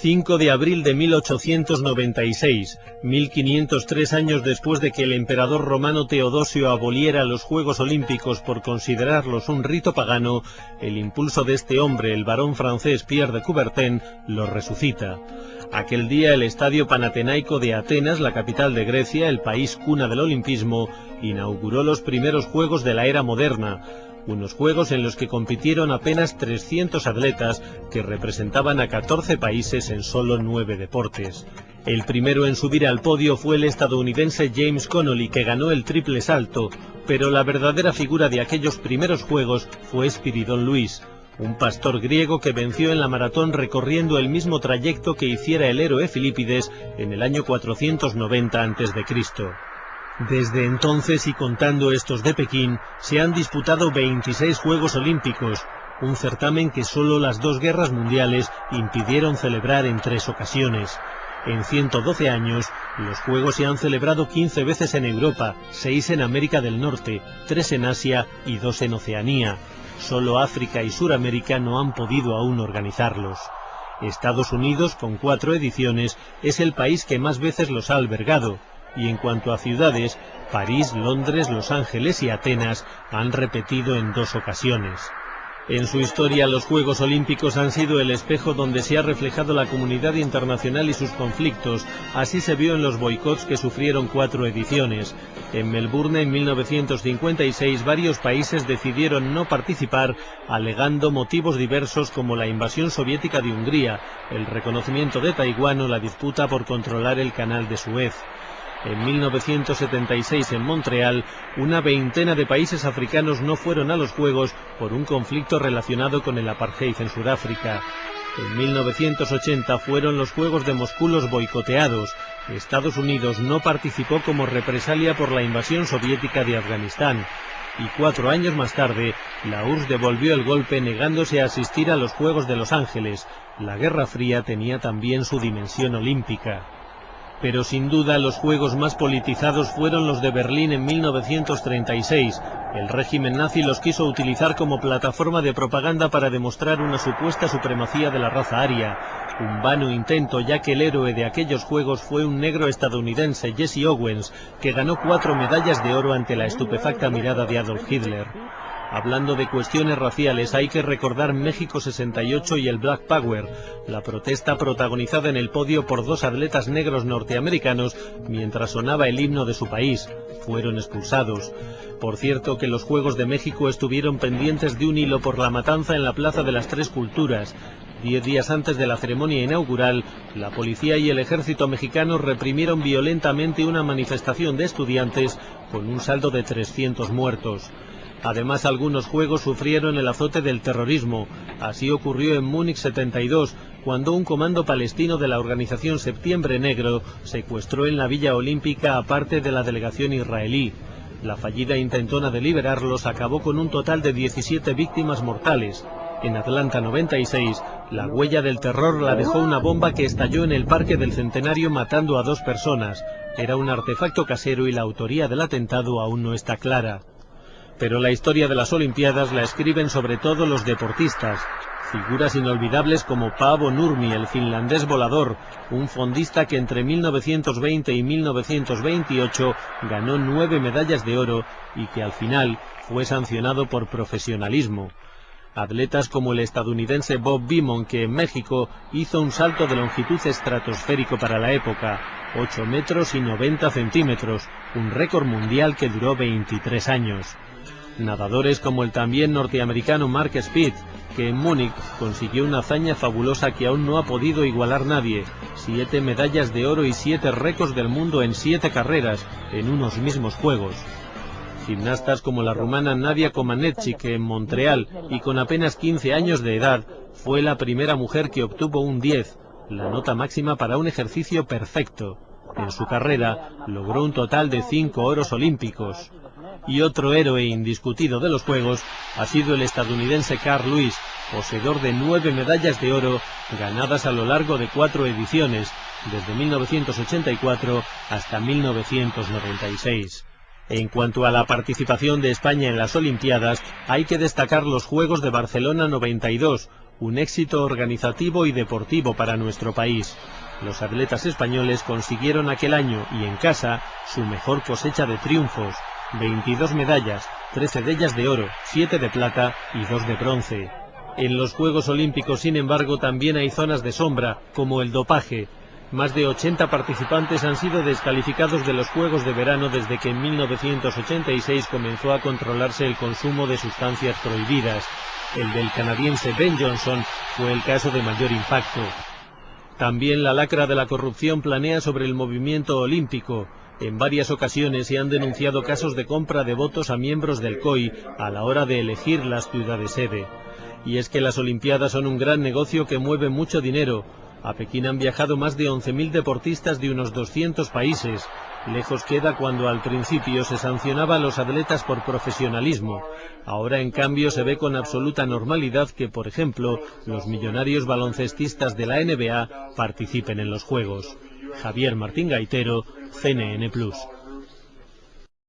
5 de abril de 1896, 1503 años después de que el emperador romano Teodosio aboliera los Juegos Olímpicos por considerarlos un rito pagano, el impulso de este hombre, el barón francés Pierre de Coubertin, los resucita. Aquel día el Estadio Panatenaico de Atenas, la capital de Grecia, el país cuna del olimpismo, inauguró los primeros Juegos de la era moderna, unos Juegos en los que compitieron apenas 300 atletas que representaban a 14 países en solo 9 deportes. El primero en subir al podio fue el estadounidense James Connolly, que ganó el triple salto, pero la verdadera figura de aquellos primeros Juegos fue Spiridón Luis, un pastor griego que venció en la maratón recorriendo el mismo trayecto que hiciera el héroe Filipides en el año 490 a.C. Desde entonces, y contando estos de Pekín, se han disputado 26 Juegos Olímpicos, un certamen que solo las dos guerras mundiales impidieron celebrar en 3 ocasiones. En 112 años, los Juegos se han celebrado 15 veces en Europa, 6 en América del Norte, 3 en Asia y 2 en Oceanía. Solo África y Suramérica no han podido aún organizarlos. Estados Unidos, con 4 ediciones, es el país que más veces los ha albergado. Y en cuanto a ciudades, París, Londres, Los Ángeles y Atenas han repetido en 2 ocasiones. En su historia, los Juegos Olímpicos han sido el espejo donde se ha reflejado la comunidad internacional y sus conflictos. Así se vio en los boicots que sufrieron 4 ediciones. En Melbourne, en 1956, varios países decidieron no participar, alegando motivos diversos como la invasión soviética de Hungría, el reconocimiento de Taiwán o la disputa por controlar el canal de Suez. En 1976, en Montreal, una veintena de países africanos no fueron a los Juegos por un conflicto relacionado con el apartheid en Sudáfrica. En 1980 fueron los Juegos de Moscú los boicoteados. Estados Unidos no participó como represalia por la invasión soviética de Afganistán. Y 4 años más tarde, la URSS devolvió el golpe negándose a asistir a los Juegos de Los Ángeles. La Guerra Fría tenía también su dimensión olímpica. Pero sin duda los Juegos más politizados fueron los de Berlín en 1936. El régimen nazi los quiso utilizar como plataforma de propaganda para demostrar una supuesta supremacía de la raza aria. Un vano intento, ya que el héroe de aquellos Juegos fue un negro estadounidense, Jesse Owens, que ganó 4 medallas de oro ante la estupefacta mirada de Adolf Hitler. Hablando de cuestiones raciales, hay que recordar México 68 y el Black Power, la protesta protagonizada en el podio por 2 atletas negros norteamericanos mientras sonaba el himno de su país. Fueron expulsados. Por cierto que los Juegos de México estuvieron pendientes de un hilo por la matanza en la Plaza de las Tres Culturas. 10 días antes de la ceremonia inaugural, la policía y el ejército mexicano reprimieron violentamente una manifestación de estudiantes con un saldo de 300 muertos. Además, algunos Juegos sufrieron el azote del terrorismo. Así ocurrió en Múnich 72, cuando un comando palestino de la organización Septiembre Negro secuestró en la Villa Olímpica a parte de la delegación israelí. La fallida intentona de liberarlos acabó con un total de 17 víctimas mortales. En Atlanta 96, la huella del terror la dejó una bomba que estalló en el Parque del Centenario matando a 2 personas. Era un artefacto casero y la autoría del atentado aún no está clara. Pero la historia de las Olimpiadas la escriben sobre todo los deportistas. Figuras inolvidables como Paavo Nurmi, el finlandés volador, un fondista que entre 1920 y 1928 ganó 9 medallas de oro y que al final fue sancionado por profesionalismo. Atletas como el estadounidense Bob Beamon, que en México hizo un salto de longitud estratosférico para la época, 8 metros y 90 centímetros, un récord mundial que duró 23 años. Nadadores como el también norteamericano Mark Speed, que en Múnich consiguió una hazaña fabulosa que aún no ha podido igualar nadie: 7 medallas de oro y 7 récords del mundo en 7 carreras, en unos mismos Juegos. Gimnastas como la rumana Nadia Comaneci, que en Montreal, y con apenas 15 años de edad, fue la primera mujer que obtuvo un 10, la nota máxima para un ejercicio perfecto. En su carrera logró un total de 5 oros olímpicos. Y otro héroe indiscutido de los Juegos ha sido el estadounidense Carl Lewis, poseedor de 9 medallas de oro ganadas a lo largo de 4 ediciones, desde 1984 hasta 1996. En cuanto a la participación de España en las Olimpiadas, hay que destacar los Juegos de Barcelona 92, un éxito organizativo y deportivo para nuestro país. Los atletas españoles consiguieron aquel año, y en casa, su mejor cosecha de triunfos: 22 medallas, 13 de ellas de oro, 7 de plata y 2 de bronce. En los Juegos Olímpicos, sin embargo, también hay zonas de sombra, como el dopaje. Más de 80 participantes han sido descalificados de los Juegos de Verano desde que en 1986 comenzó a controlarse el consumo de sustancias prohibidas. El del canadiense Ben Johnson fue el caso de mayor impacto. También la lacra de la corrupción planea sobre el movimiento olímpico. En varias ocasiones se han denunciado casos de compra de votos a miembros del COI a la hora de elegir las ciudades sede. Y es que las Olimpiadas son un gran negocio que mueve mucho dinero. A Pekín han viajado más de 11.000 deportistas de unos 200 países. Lejos queda cuando al principio se sancionaba a los atletas por profesionalismo. Ahora, en cambio, se ve con absoluta normalidad que, por ejemplo, los millonarios baloncestistas de la NBA participen en los Juegos. Javier Martín Gaitero, CNN Plus.